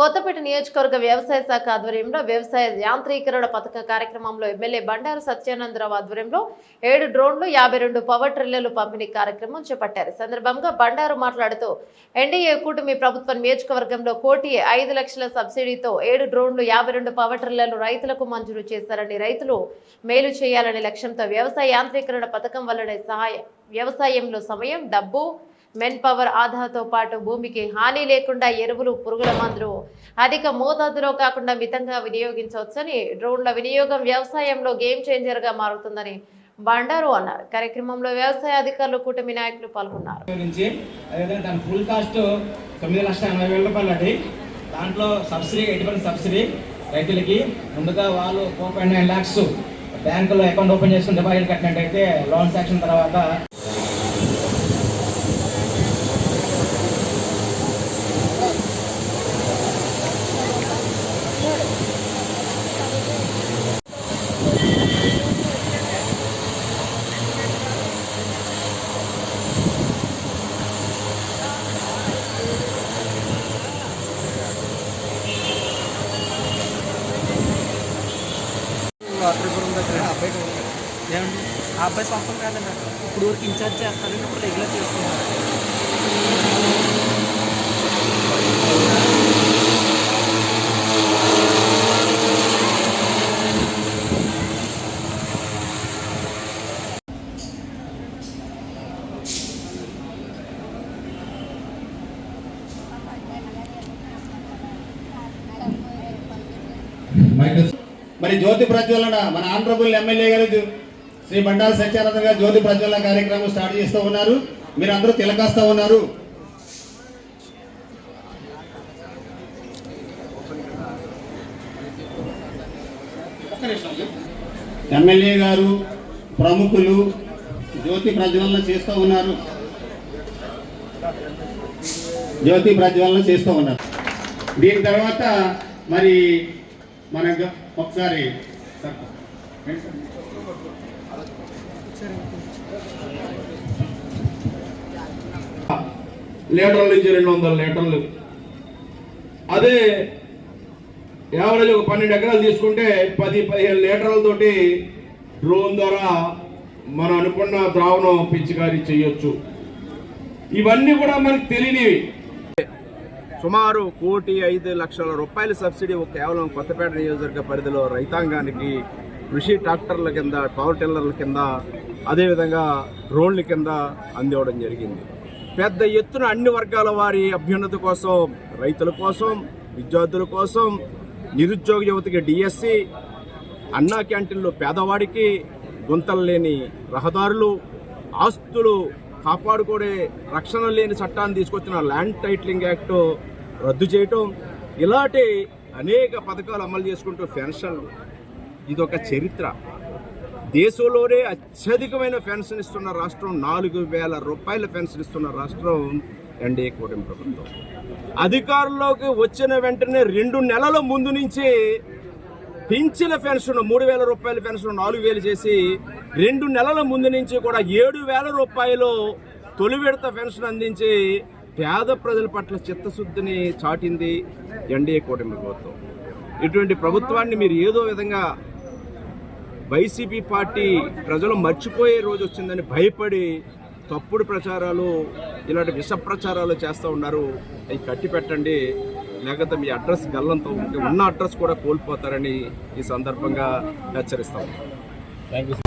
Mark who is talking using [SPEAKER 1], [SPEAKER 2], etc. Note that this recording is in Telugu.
[SPEAKER 1] కొత్తపేట నియోజకవర్గ వ్యవసాయ శాఖ ఆధ్వర్యంలో వ్యవసాయ యాంత్రీకరణ పథక కార్యక్రమంలో ఎమ్మెల్యే బండారు సత్యానందరావు ఆధ్వర్యంలో 7 డ్రోన్లు 52 పవర్ ట్రిల్లర్లు పంపిణీ కార్యక్రమం చేపట్టారు. సందర్భంగా బండారు మాట్లాడుతూ ఎన్డీఏ కూటమి ప్రభుత్వం నియోజకవర్గంలో 1,05 లక్షల సబ్సిడీతో 7 డ్రోన్లు 52 పవర్ ట్రిల్లర్లు రైతులకు మంజూరు చేశారని, రైతులు మేలు చేయాలనే లక్ష్యంతో వ్యవసాయ యాంత్రీకరణ పథకం వల్లనే వ్యవసాయంలో సమయం, డబ్బు, మెన్ పవర్ ఆధాతో పాటు భూమికి హాని లేకుండా ఎరువులు, పురుగుల మందులు అధిక మోతాదులో కాకుండా మితంగా వినియోగించవచ్చని, డ్రోన్ల వినియోగం వ్యవసాయంలో గేమ్ చేంజర్ గా మారుతుందని బండారు అన్నారు. కార్యక్రమంలో వ్యవసాయ అధికారులు, కూటమి నాయకులు పాల్గొన్నారు.
[SPEAKER 2] దాంట్లో సబ్సిడీ 80% సబ్సిడీ రైతులకి. ముందుగా వాళ్ళు 4.9 lakhs బ్యాంకులో అకౌంట్ ఓపెన్ చేసుకుని డిపాజిట్ కట్టినట్టయితే లోన్ శాంక్షన్ తర్వాత
[SPEAKER 3] అబ్బాయి సొంతం కాదండి, ఇప్పుడు వరకు ఇన్ఛార్జ్ చేస్తారండి, ఇప్పుడు రెగ్యులర్ చేస్తున్నారు.
[SPEAKER 4] మరి జ్యోతి ప్రజ్వలన మన ఆనరబుల్ ఎమ్మెల్యే గారు శ్రీ బండారు సత్యానంద గారు జ్యోతి ప్రజ్వలన కార్యక్రమం స్టార్ట్ చేస్తూ ఉన్నారు. మీరు అందరూ తిలకాస్తూ ఉన్నారు. ఎమ్మెల్యే గారు, ప్రముఖులు జ్యోతి ప్రజ్వలన చేస్తూ ఉన్నారు. జ్యోతి ప్రజ్వలన చేస్తూ ఉన్నారు. దీని తర్వాత మరి మనకు ఒకసారి
[SPEAKER 5] లీటర్ల నుంచి 200 లీటర్లు, అదే యావరేజ్ ఒక 12 ఎకరాలు తీసుకుంటే 10-15 లీటర్లతోటి డ్రోన్ ద్వారా మనం అనుకున్న ద్రావణం పిచికారీ చేయొచ్చు. ఇవన్నీ కూడా మనకు తెలియనివి.
[SPEAKER 6] సుమారు 1,05 లక్షల సబ్సిడీ కేవలం కొత్తపేట నియోజకవర్గ పరిధిలో రైతాంగానికి కృషి ట్రాక్టర్ల కింద, పవర్ టిల్లర్ల కింద, అదేవిధంగా డ్రోన్ల కింద అందివ్వడం జరిగింది. పెద్ద ఎత్తున అన్ని వర్గాల వారి అభ్యున్నతి కోసం, రైతుల కోసం, విద్యార్థుల కోసం, నిరుద్యోగ యువతకి డిఎస్సి, అన్నా క్యాంటీన్లు పేదవాడికి, గుంతలు లేని రహదారులు, ఆస్తులు కాపాడుకోడే రక్షణ లేని చట్టాన్ని తీసుకొచ్చిన ల్యాండ్ టైటిలింగ్ యాక్ట్ రద్దు చేయటం, ఇలాంటి అనేక పథకాలు అమలు చేసుకుంటూ పెన్షన్లు, ఇదొక చరిత్ర. దేశంలోనే అత్యధికమైన పెన్షన్ ఇస్తున్న రాష్ట్రం, 4,000 రూపాయల పెన్షన్ ఇస్తున్న రాష్ట్రం ఎన్డీఏ కూటమి ప్రభుత్వం. అధికారంలోకి వచ్చిన వెంటనే 2 నెలల ముందు నుంచి పెంచిన పెన్షన్ 3,000 రూపాయల పెన్షన్ 4,000 చేసి 2 నెలల ముందు నుంచి కూడా 7,000 రూపాయలు తొలి విడత పెన్షన్ అందించి పేద ప్రజల పట్ల చిత్తశుద్ధిని చాటింది ఎన్డీఏ కూటమి ప్రభుత్వం. ఇటువంటి ప్రభుత్వాన్ని మీరు ఏదో విధంగా వైసీపీ పార్టీ ప్రజలు మర్చిపోయే రోజు వచ్చిందని భయపడి తప్పుడు ప్రచారాలు, ఇలాంటి విష ప్రచారాలు చేస్తూ ఉన్నారు. అవి కట్టి పెట్టండి, లేకపోతే మీ అడ్రస్ గల్లంతో ఉన్న అడ్రస్ కూడా కోల్పోతారని ఈ సందర్భంగా హెచ్చరిస్తాం.
[SPEAKER 4] Thank you.